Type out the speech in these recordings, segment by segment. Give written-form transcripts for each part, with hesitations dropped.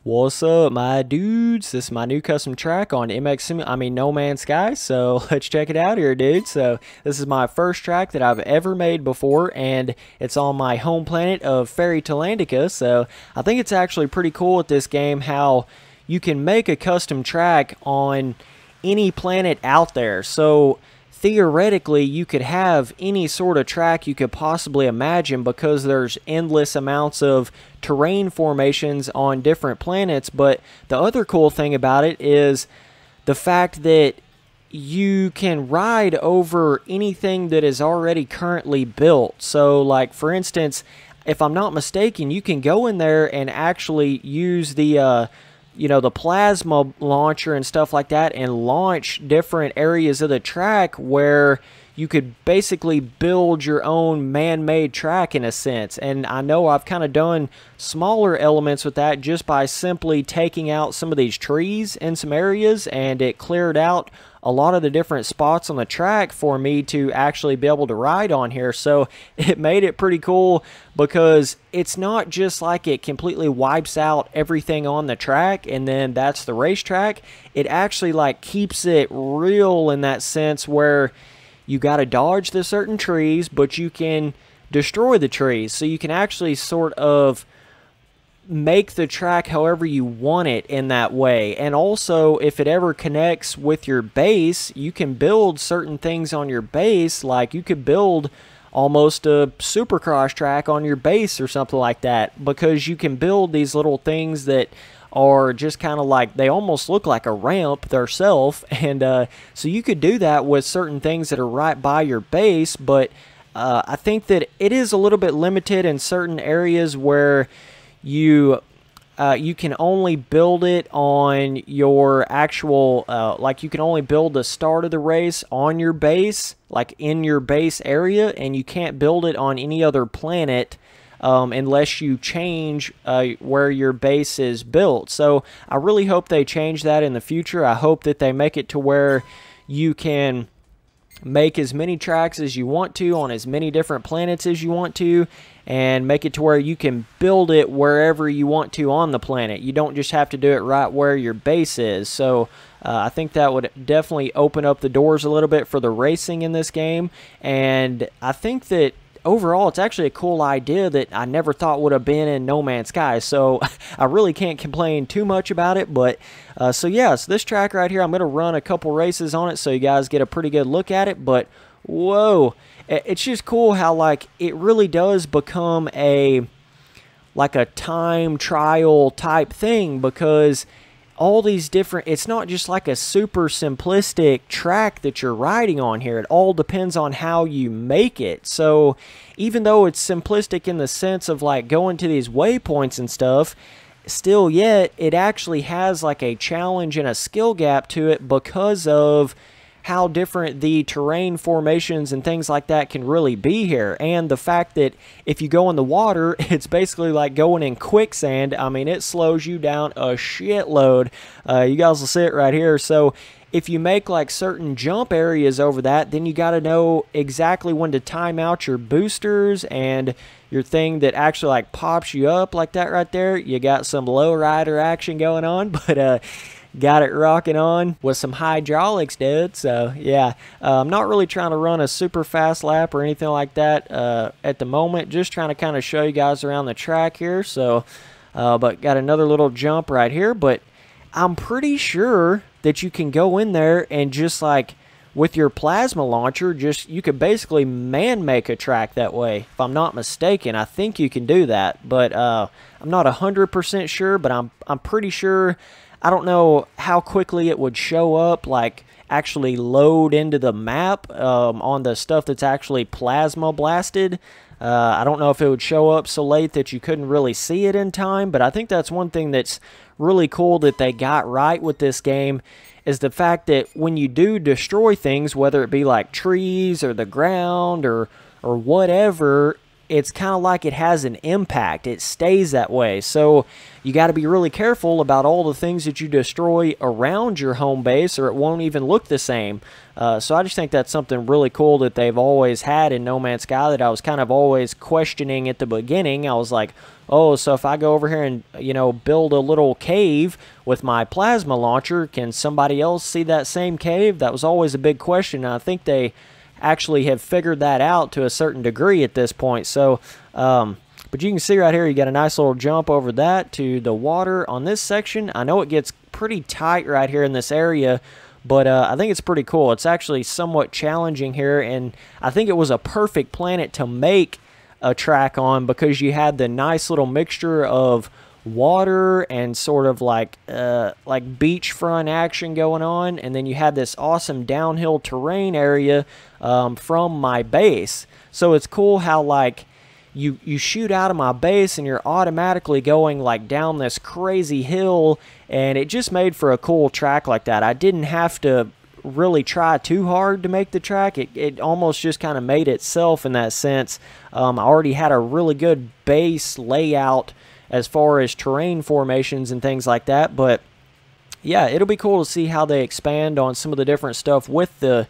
What's up, my dudes? This is my new custom track on No Man's Sky, so let's check it out here, dude. So this is my first track that I've ever made before, and it's on my home planet of Fairytalandica, so I think it's actually pretty cool at this game how you can make a custom track on any planet out there. So theoretically, you could have any sort of track you could possibly imagine because there's endless amounts of terrain formations on different planets. But the other cool thing about it is the fact that you can ride over anything that is already currently built. So, like, for instance, if I'm not mistaken, you can go in there and actually use the the plasma launcher and stuff like that and launch different areas of the track where you could basically build your own man-made track in a sense. And I know I've kind of done smaller elements with that just by simply taking out some of these trees in some areas, and it cleared out a lot of the different spots on the track for me to actually be able to ride on here. So it made it pretty cool because it's not just like it completely wipes out everything on the track and then that's the racetrack. It actually like keeps it real in that sense where you got to dodge the certain trees, but you can destroy the trees. So you can actually sort of make the track however you want it in that way. And also, if it ever connects with your base, you can build certain things on your base. Like you could build almost a supercross track on your base or something like that, because you can build these little things that are just kind of like, they almost look like a ramp themselves. And so you could do that with certain things that are right by your base. But I think that it is a little bit limited in certain areas where you can only build it on your actual, like you can only build the start of the race on your base, like in your base area, and you can't build it on any other planet unless you change where your base is built. So I really hope they change that in the future. I hope that they make it to where you can make as many tracks as you want to on as many different planets as you want to, and make it to where you can build it wherever you want to on the planet. You don't just have to do it right where your base is. So I think that would definitely open up the doors a little bit for the racing in this game. And I think that overall, it's actually a cool idea that I never thought would have been in No Man's Sky. So I really can't complain too much about it. But so yeah, so this track right here, I'm going to run a couple races on it so you guys get a pretty good look at it. But whoa, it's just cool how like it really does become a time trial type thing, because all these different, it's not just like a super simplistic track that you're riding on here. It all depends on how you make it. So even though it's simplistic in the sense of like going to these waypoints and stuff, still yet it actually has like a challenge and a skill gap to it because of how different the terrain formations and things like that can really be here. And the fact that if you go in the water, it's basically like going in quicksand. I mean, it slows you down a shitload. You guys will see it right here. So if you make like certain jump areas over that, then you got to know exactly when to time out your boosters and your thing that actually like pops you up like that right there. You got some low rider action going on, but got it rocking on with some hydraulics, dude. So yeah, I'm not really trying to run a super fast lap or anything like that at the moment. Just trying to kind of show you guys around the track here. So but got another little jump right here. But I'm pretty sure that you can go in there and just like with your plasma launcher, just you could basically make a track that way. If I'm not mistaken, I think you can do that. But I'm not 100% sure, but I'm pretty sure. I don't know how quickly it would show up, like actually load into the map on the stuff that's actually plasma blasted. I don't know if it would show up so late that you couldn't really see it in time, but I think that's one thing that's really cool that they got right with this game, is the fact that when you do destroy things, whether it be like trees or the ground or whatever, it's kind of like it has an impact. It stays that way. So you got to be really careful about all the things that you destroy around your home base, or it won't even look the same. So I just think that's something really cool that they've always had in No Man's Sky that I was kind of always questioning at the beginning. I was like, oh, so if I go over here and, you know, build a little cave with my plasma launcher, can somebody else see that same cave? That was always a big question, and I think they actually have figured that out to a certain degree at this point. So, but you can see right here, you got a nice little jump over that to the water on this section. I know it gets pretty tight right here in this area, but I think it's pretty cool. It's actually somewhat challenging here, and I think it was a perfect planet to make a track on because you had the nice little mixture of water and sort of like beachfront action going on, and then you had this awesome downhill terrain area from my base. So it's cool how like you shoot out of my base and you're automatically going like down this crazy hill, and it just made for a cool track like that. I didn't have to really try too hard to make the track. It almost just kind of made itself in that sense. I already had a really good base layout as far as terrain formations and things like that, but yeah, it'll be cool to see how they expand on some of the different stuff with the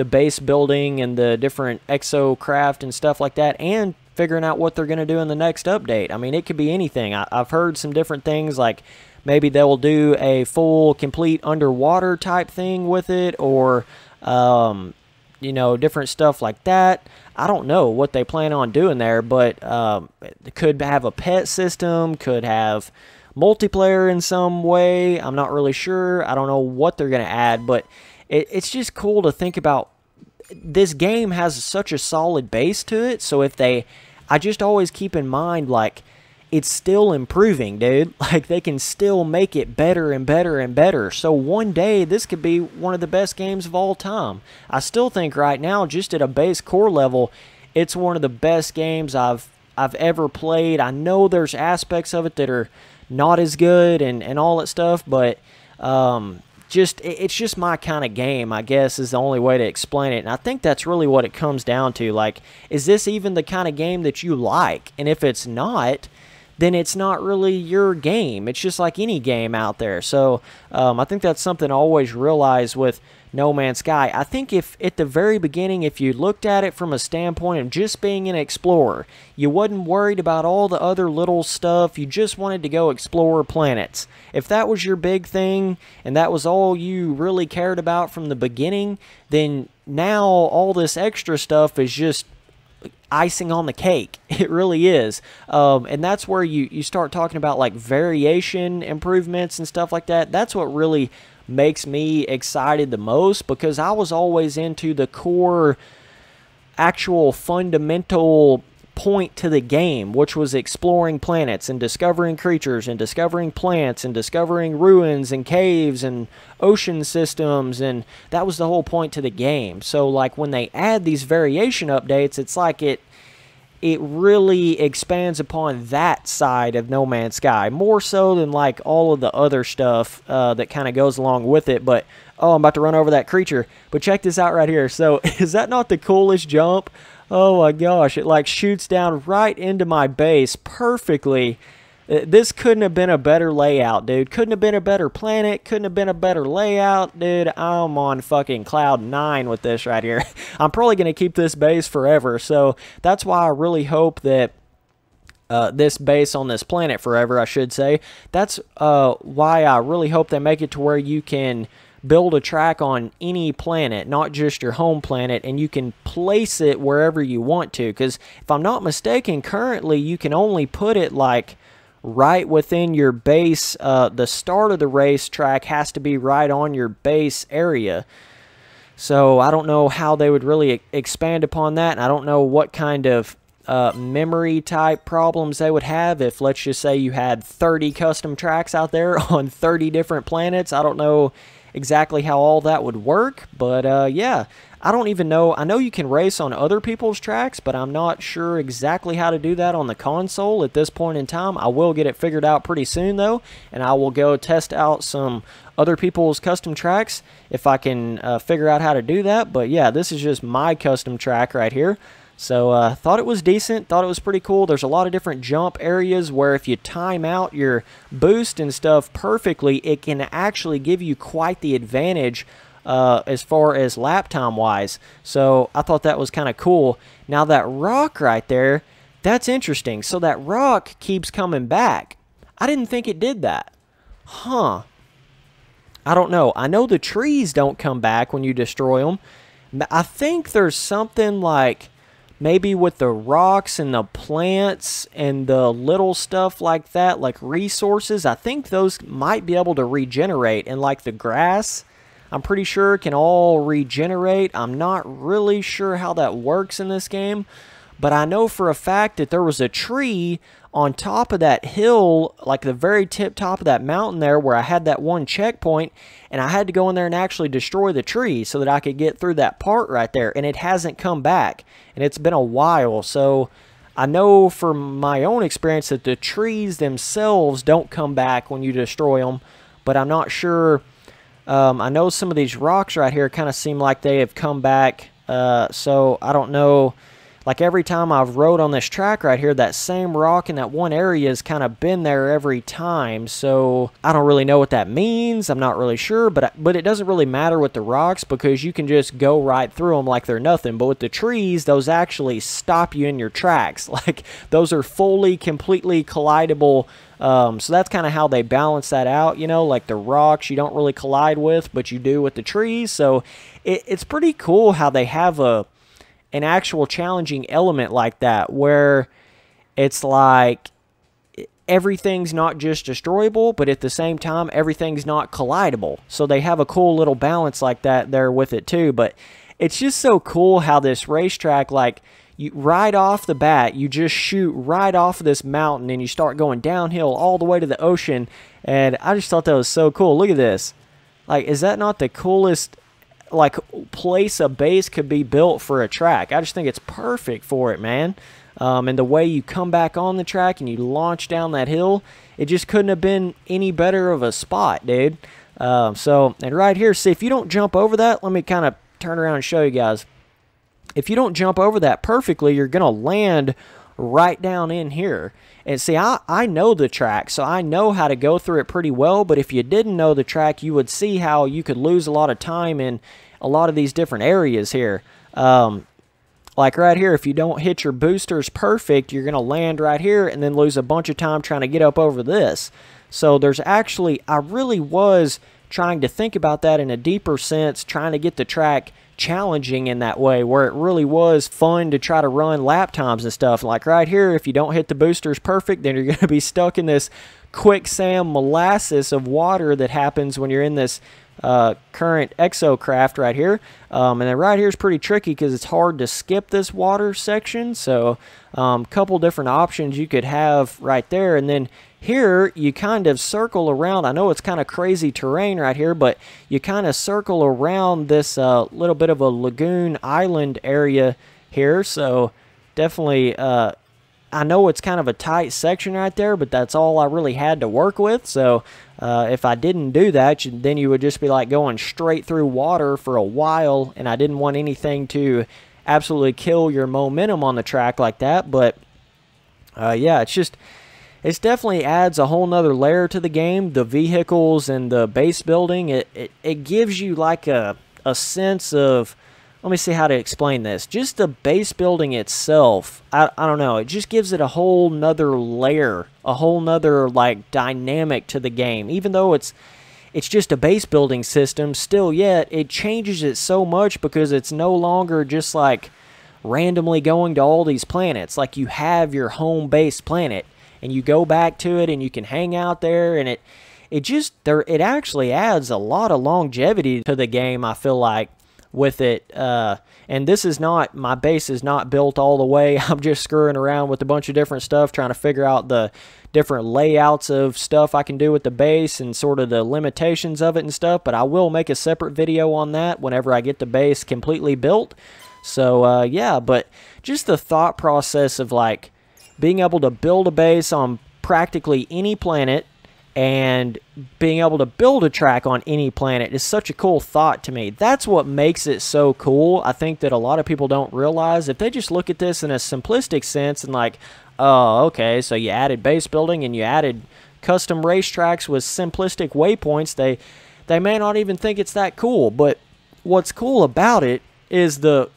base building and the different exocraft and stuff like that, and figuring out what they're going to do in the next update. I mean, it could be anything. I've heard some different things, like maybe they will do a full, complete underwater type thing with it, or you know, different stuff like that. I don't know what they plan on doing there, but it could have a pet system, could have multiplayer in some way. I'm not really sure. I don't know what they're going to add, but it's just cool to think about. This game has such a solid base to it, so if I just always keep in mind, like, it's still improving, dude. Like, they can still make it better and better and better. So one day, this could be one of the best games of all time. I still think right now, just at a base core level, it's one of the best games I've ever played. I know there's aspects of it that are not as good and all that stuff, but it's just my kind of game, I guess, is the only way to explain it. And I think that's really what it comes down to. Like, is this even the kind of game that you like? And if it's not, then it's not really your game. It's just like any game out there. So I think that's something I always realize with No Man's Sky. I think if at the very beginning, if you looked at it from a standpoint of just being an explorer, you wasn't worried about all the other little stuff, you just wanted to go explore planets. If that was your big thing and that was all you really cared about from the beginning, then now all this extra stuff is just icing on the cake. It really is. And that's where you start talking about like variation improvements and stuff like that. That's what really makes me excited the most, because I was always into the core actual fundamental point to the game, which was exploring planets and discovering creatures and discovering plants and discovering ruins and caves and ocean systems, and that was the whole point to the game. So like when they add these variation updates, it's like it really expands upon that side of No Man's Sky, more so than like all of the other stuff that kind of goes along with it. But oh, I'm about to run over that creature, but check this out right here. So is that not the coolest jump? Oh my gosh, it like shoots down right into my base perfectly. This couldn't have been a better layout, dude. Couldn't have been a better planet. Couldn't have been a better layout, dude. I'm on fucking cloud 9 with this right here. I'm probably going to keep this base forever. So that's why I really hope that this base on this planet forever, I should say. That's why I really hope they make it to where you can build a track on any planet, not just your home planet, and you can place it wherever you want to. Because if I'm not mistaken, currently you can only put it like right within your base. The start of the racetrack has to be right on your base area. So I don't know how they would really expand upon that, and I don't know what kind of memory type problems they would have if, let's just say, you had 30 custom tracks out there on 30 different planets. I don't know exactly how all that would work, but yeah, I don't even know. I know you can race on other people's tracks, but I'm not sure exactly how to do that on the console at this point in time. I will get it figured out pretty soon, though, and I will go test out some other people's custom tracks if I can figure out how to do that. But yeah, this is just my custom track right here. So thought it was decent, thought it was pretty cool. There's a lot of different jump areas where if you time out your boost and stuff perfectly, it can actually give you quite the advantage as far as lap time wise. So I thought that was kind of cool. Now that rock right there, that's interesting. So that rock keeps coming back. I didn't think it did that. Huh. I don't know. I know the trees don't come back when you destroy them. I think there's something like maybe with the rocks and the plants and the little stuff like that, like resources. I think those might be able to regenerate. And like the grass, I'm pretty sure can all regenerate. I'm not really sure how that works in this game. But I know for a fact that there was a tree on top of that hill, like the very tip top of that mountain there where I had that one checkpoint, and I had to go in there and actually destroy the tree so that I could get through that part right there, and it hasn't come back, and it's been a while. So I know from my own experience that the trees themselves don't come back when you destroy them, but I'm not sure. I know some of these rocks right here kind of seem like they have come back, so I don't know. Like every time I've rode on this track right here, that same rock in that one area has kind of been there every time. So I don't really know what that means. I'm not really sure, but it doesn't really matter with the rocks because you can just go right through them like they're nothing. But with the trees, those actually stop you in your tracks. Like those are fully, completely collidable. So that's kind of how they balance that out, you know, like the rocks you don't really collide with, but you do with the trees. So it's pretty cool how they have an actual challenging element like that where it's like everything's not just destroyable, but at the same time everything's not collidable. So they have a cool little balance like that there with it too. But it's just so cool how this racetrack, like you right off the bat, you just shoot right off of this mountain and you start going downhill all the way to the ocean. And I just thought that was so cool. Look at this. Like, is that not the coolest like place a base could be built for a track? I just think it's perfect for it, man. And the way you come back on the track and you launch down that hill, it just couldn't have been any better of a spot, dude. And right here, see, if you don't jump over that, let me kind of turn around and show you guys. If you don't jump over that perfectly, you're going to land right down in here. And see, I know the track, so I know how to go through it pretty well, but if you didn't know the track, you would see how you could lose a lot of time in a lot of these different areas here. Like right here, if you don't hit your boosters perfect, you're going to land right here and then lose a bunch of time trying to get up over this. So there's actually, I really was trying to think about that in a deeper sense, trying to get the track challenging in that way where it really was fun to try to run lap times and stuff. Like right here, if you don't hit the boosters perfect, then you're going to be stuck in this quicksand molasses of water that happens when you're in this current exocraft right here. And then right here is pretty tricky because it's hard to skip this water section. So a couple different options you could have right there. And then here you kind of circle around. I know it's kind of crazy terrain right here, but you kind of circle around this little bit of a lagoon island area here. So definitely, I know it's kind of a tight section right there, but that's all I really had to work with. So if I didn't do that, then you would just be like going straight through water for a while, and I didn't want anything to absolutely kill your momentum on the track like that. But yeah, it definitely adds a whole nother layer to the game. The vehicles and the base building, it gives you like a sense of, let me see how to explain this. Just the base building itself, I don't know, it just gives it a whole nother layer, a whole nother like dynamic to the game. Even though it's just a base building system, still yet it changes it so much because it's no longer just like randomly going to all these planets. Like you have your home base planet and you go back to it and you can hang out there, and it actually adds a lot of longevity to the game, I feel like, with it. And this is not, my base is not built all the way. I'm just screwing around with a bunch of different stuff, trying to figure out the different layouts of stuff I can do with the base and sort of the limitations of it and stuff. But I will make a separate video on that whenever I get the base completely built. So yeah, but just the thought process of like being able to build a base on practically any planet and being able to build a track on any planet is such a cool thought to me. That's what makes it so cool. I think that a lot of people don't realize. If they just look at this in a simplistic sense and like, oh, okay, so you added base building and you added custom racetracks with simplistic waypoints, they may not even think it's that cool. But what's cool about it is the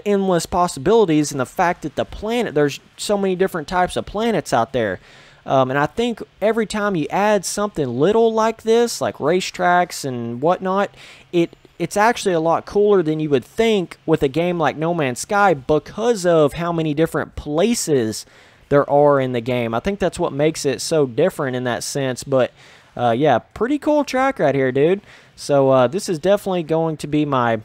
endless possibilities and the fact that the planet, there's so many different types of planets out there. And I think every time you add something little like this, like racetracks and whatnot, it's actually a lot cooler than you would think with a game like No Man's Sky because of how many different places there are in the game. I think that's what makes it so different in that sense. But yeah, pretty cool track right here, dude. So this is definitely going to be my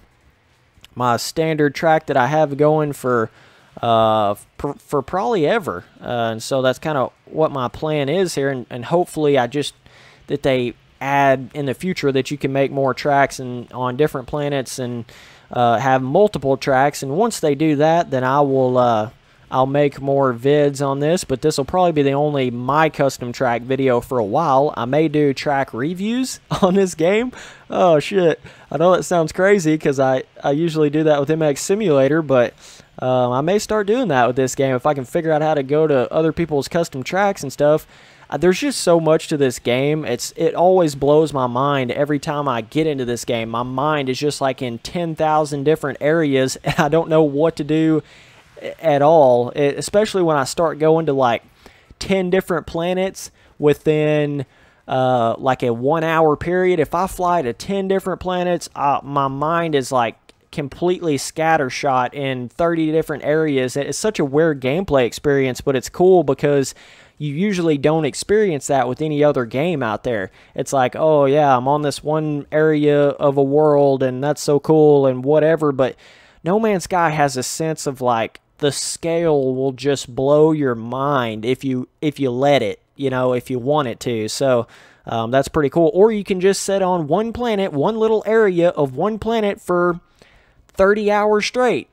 standard track that I have going for probably ever. And so that's kind of what my plan is here. And hopefully that they add in the future that you can make more tracks on different planets and have multiple tracks. And once they do that, then I'll make more vids on this, but this will probably be the only my custom track video for a while. I may do track reviews on this game. Oh shit, I know that sounds crazy because I usually do that with MX Simulator, but I may start doing that with this game if I can figure out how to go to other people's custom tracks and stuff. There's just so much to this game. It always blows my mind every time I get into this game. My mind is just like in 10,000 different areas, and I don't know what to do at all, especially when I start going to like 10 different planets within like a 1 hour period. If I fly to 10 different planets, my mind is like completely scattershot in 30 different areas. It's such a weird gameplay experience, but it's cool because you usually don't experience that with any other game out there. It's like, oh yeah, I'm on this one area of a world and that's so cool and whatever, but No Man's Sky has a sense of like the scale will just blow your mind if you let it, you know, if you want it to. So that's pretty cool. Or you can just sit on one planet, one little area of one planet for 30 hours straight.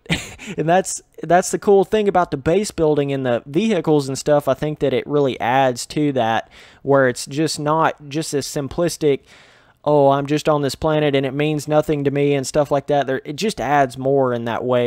And that's the cool thing about the base building and the vehicles and stuff. I think that it really adds to that, where it's just not just as simplistic, oh, I'm just on this planet and it means nothing to me and stuff like that. It just adds more in that way.